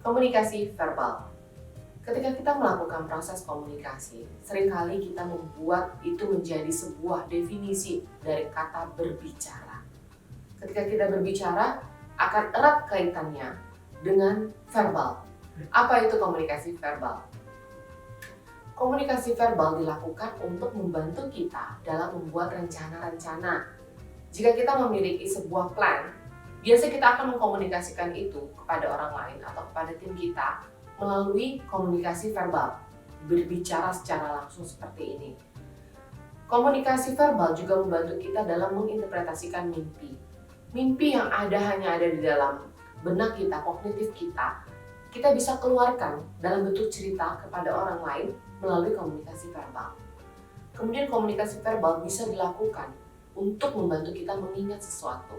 Komunikasi verbal. Ketika kita melakukan proses komunikasi, seringkali kita membuat itu menjadi sebuah definisi dari kata berbicara. Ketika kita berbicara, akan erat kaitannya dengan verbal. Apa itu komunikasi verbal? Komunikasi verbal dilakukan untuk membantu kita dalam membuat rencana-rencana. Jika kita memiliki sebuah plan, biasanya kita akan mengkomunikasikan itu kepada orang lain atau kepada tim kita melalui komunikasi verbal, berbicara secara langsung seperti ini. Komunikasi verbal juga membantu kita dalam menginterpretasikan mimpi. Mimpi yang hanya ada di dalam benak kita, kognitif kita bisa keluarkan dalam bentuk cerita kepada orang lain melalui komunikasi verbal. Kemudian komunikasi verbal bisa dilakukan untuk membantu kita mengingat sesuatu.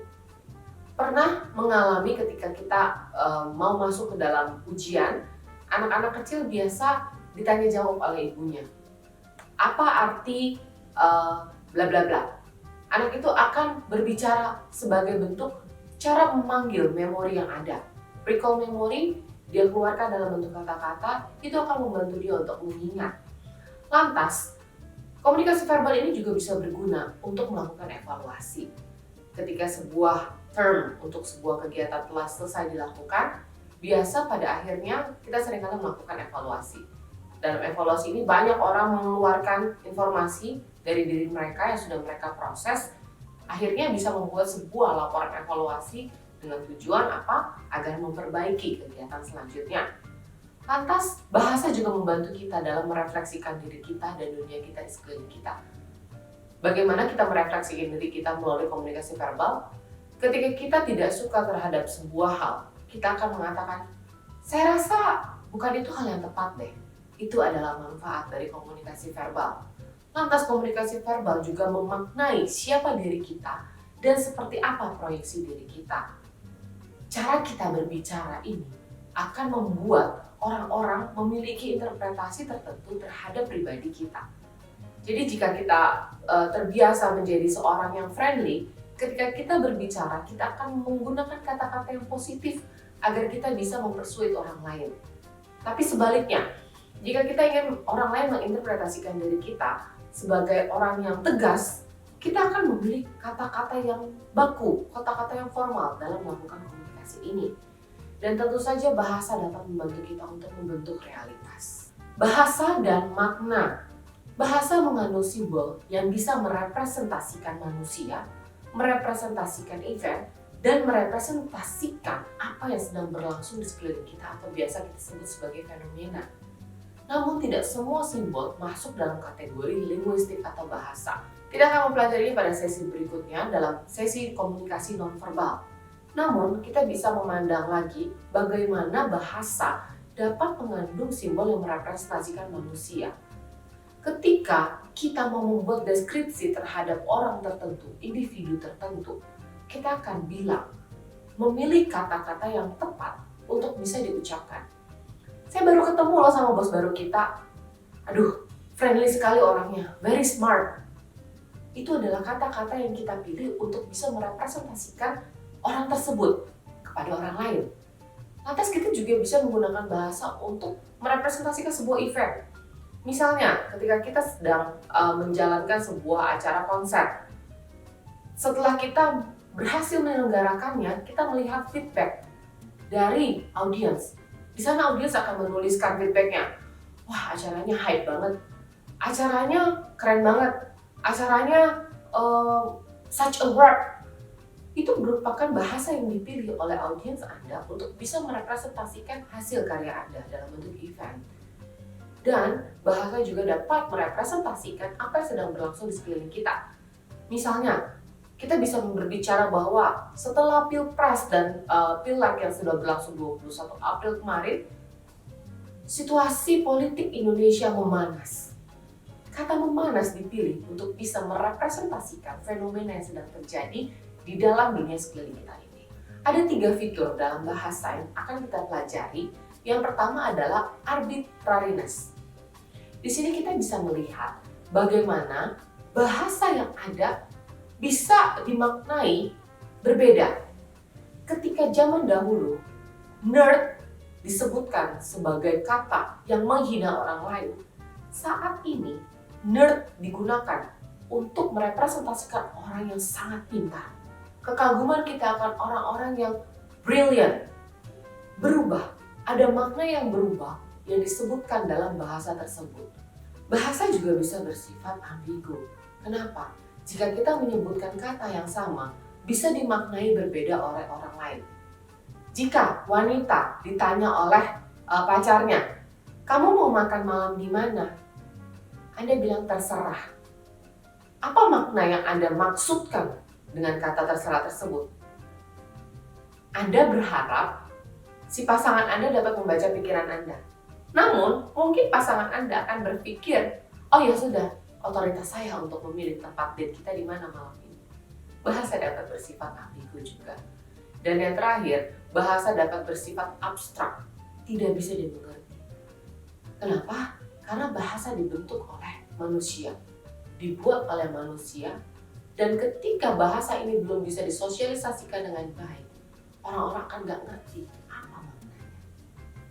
Pernah mengalami ketika kita mau masuk ke dalam ujian, anak-anak kecil biasa ditanya jawab oleh ibunya. Apa arti bla bla bla? Anak itu akan berbicara sebagai bentuk cara memanggil memori yang ada. Recall memory dia keluarkan dalam bentuk kata-kata, itu akan membantu dia untuk mengingat. Lantas, komunikasi verbal ini juga bisa berguna untuk melakukan evaluasi. Ketika sebuah term untuk sebuah kegiatan telah selesai dilakukan, biasa pada akhirnya kita seringkali melakukan evaluasi. Dalam evaluasi ini banyak orang mengeluarkan informasi dari diri mereka yang sudah mereka proses, akhirnya bisa membuat sebuah laporan evaluasi dengan tujuan apa? Agar memperbaiki kegiatan selanjutnya. Lantas, bahasa juga membantu kita dalam merefleksikan diri kita dan dunia kita di sekeliling kita. Bagaimana kita merefleksikan diri kita melalui komunikasi verbal? Ketika kita tidak suka terhadap sebuah hal, kita akan mengatakan, saya rasa bukan itu hal yang tepat deh. Itu adalah manfaat dari komunikasi verbal. Lantas komunikasi verbal juga memaknai siapa diri kita dan seperti apa proyeksi diri kita. Cara kita berbicara ini akan membuat orang-orang memiliki interpretasi tertentu terhadap pribadi kita. Jadi jika kita terbiasa menjadi seorang yang friendly, ketika kita berbicara, kita akan menggunakan kata-kata yang positif agar kita bisa mempersuade orang lain. Tapi sebaliknya, jika kita ingin orang lain menginterpretasikan diri kita sebagai orang yang tegas, kita akan memilih kata-kata yang baku, kata-kata yang formal dalam melakukan komunikasi ini. Dan tentu saja bahasa dapat membantu kita untuk membentuk realitas. Bahasa dan makna. Bahasa mengandung simbol yang bisa merepresentasikan manusia, merepresentasikan event, dan merepresentasikan apa yang sedang berlangsung di sekeliling kita atau biasa kita sebut sebagai fenomena. Namun tidak semua simbol masuk dalam kategori linguistik atau bahasa. Kita akan mempelajari pada sesi berikutnya dalam sesi komunikasi nonverbal. Namun kita bisa memandang lagi bagaimana bahasa dapat mengandung simbol yang merepresentasikan manusia. Ketika kita mau membuat deskripsi terhadap orang tertentu, individu tertentu, kita akan bilang, memilih kata-kata yang tepat untuk bisa diucapkan. Saya baru ketemu loh sama bos baru kita. Aduh, friendly sekali orangnya, very smart. Itu adalah kata-kata yang kita pilih untuk bisa merepresentasikan orang tersebut kepada orang lain. Lantas kita juga bisa menggunakan bahasa untuk merepresentasikan sebuah event. Misalnya, ketika kita sedang menjalankan sebuah acara konser, setelah kita berhasil menyelenggarakannya, kita melihat feedback dari audiens. Di sana audiens akan menuliskan feedbacknya. Wah, acaranya hype banget, acaranya keren banget, acaranya such a work. Itu merupakan bahasa yang dipilih oleh audiens Anda untuk bisa merepresentasikan hasil karya Anda dalam bentuk event. Dan bahasa juga dapat merepresentasikan apa yang sedang berlangsung di sekeliling kita. Misalnya, kita bisa berbicara bahwa setelah Pilpres dan Pileg yang sudah berlangsung 21 April kemarin, situasi politik Indonesia memanas. Kata memanas dipilih untuk bisa merepresentasikan fenomena yang sedang terjadi di dalam dunia sekeliling kita ini. Ada 3 fitur dalam bahasa yang akan kita pelajari. Yang pertama adalah arbitrariness. Di sini kita bisa melihat bagaimana bahasa yang ada bisa dimaknai berbeda. Ketika zaman dahulu, nerd disebutkan sebagai kata yang menghina orang lain, saat ini nerd digunakan untuk merepresentasikan orang yang sangat pintar. Kekaguman kita akan orang-orang yang brilliant berubah. Ada makna yang berubah yang disebutkan dalam bahasa tersebut. Bahasa juga bisa bersifat ambigu. Kenapa? Jika kita menyebutkan kata yang sama, bisa dimaknai berbeda oleh orang lain. Jika wanita ditanya oleh pacarnya, "Kamu mau makan malam di mana?" Anda bilang terserah. Apa makna yang Anda maksudkan dengan kata terserah tersebut? Anda berharap si pasangan Anda dapat membaca pikiran Anda. Namun, mungkin pasangan Anda akan berpikir, "Oh ya sudah, otoritas saya untuk memilih tempat date kita di mana malam ini." Bahasa dapat bersifat ambigu juga. Dan yang terakhir, bahasa dapat bersifat abstrak, tidak bisa dimengerti. Kenapa? Karena bahasa dibentuk oleh manusia, dibuat oleh manusia, dan ketika bahasa ini belum bisa disosialisasikan dengan baik, orang-orang akan nggak ngerti apa maknanya.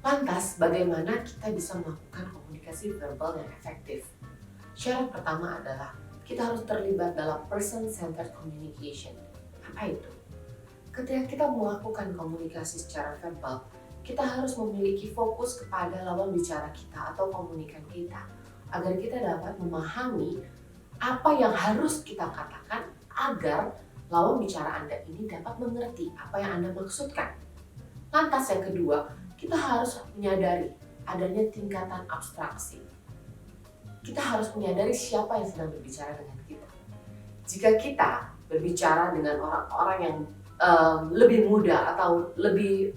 Lantas, bagaimana kita bisa melakukan komunikasi verbal yang efektif? Syarat pertama adalah kita harus terlibat dalam person-centered communication. Apa itu? Ketika kita melakukan komunikasi secara verbal, kita harus memiliki fokus kepada lawan bicara kita atau komunikan kita, agar kita dapat memahami apa yang harus kita katakan agar lawan bicara Anda ini dapat mengerti apa yang Anda maksudkan. Lantas yang kedua, kita harus menyadari adanya tingkatan abstraksi. Kita harus menyadari siapa yang sedang berbicara dengan kita. Jika kita berbicara dengan orang-orang yang lebih muda atau lebih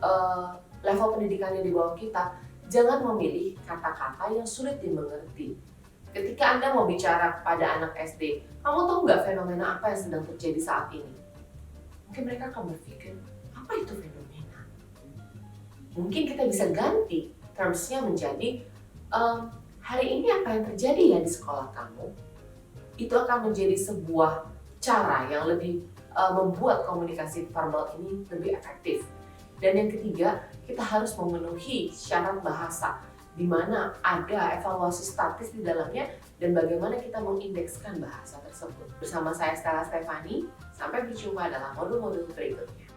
level pendidikannya di bawah kita, jangan memilih kata-kata yang sulit dimengerti. Ketika Anda mau bicara kepada anak SD, "Kamu tahu nggak fenomena apa yang sedang terjadi saat ini?" Mungkin mereka akan berpikir, "Apa itu fenomena?" Mungkin kita bisa ganti terms-nya menjadi, "Hari ini apa yang terjadi ya di sekolah kamu?" Itu akan menjadi sebuah cara yang lebih membuat komunikasi verbal ini lebih efektif. Dan yang ketiga, kita harus memenuhi syarat bahasa, di mana ada evaluasi statis di dalamnya dan bagaimana kita mengindekskan bahasa tersebut. Bersama saya Stella Stefani, sampai berjumpa dalam modul-modul berikutnya.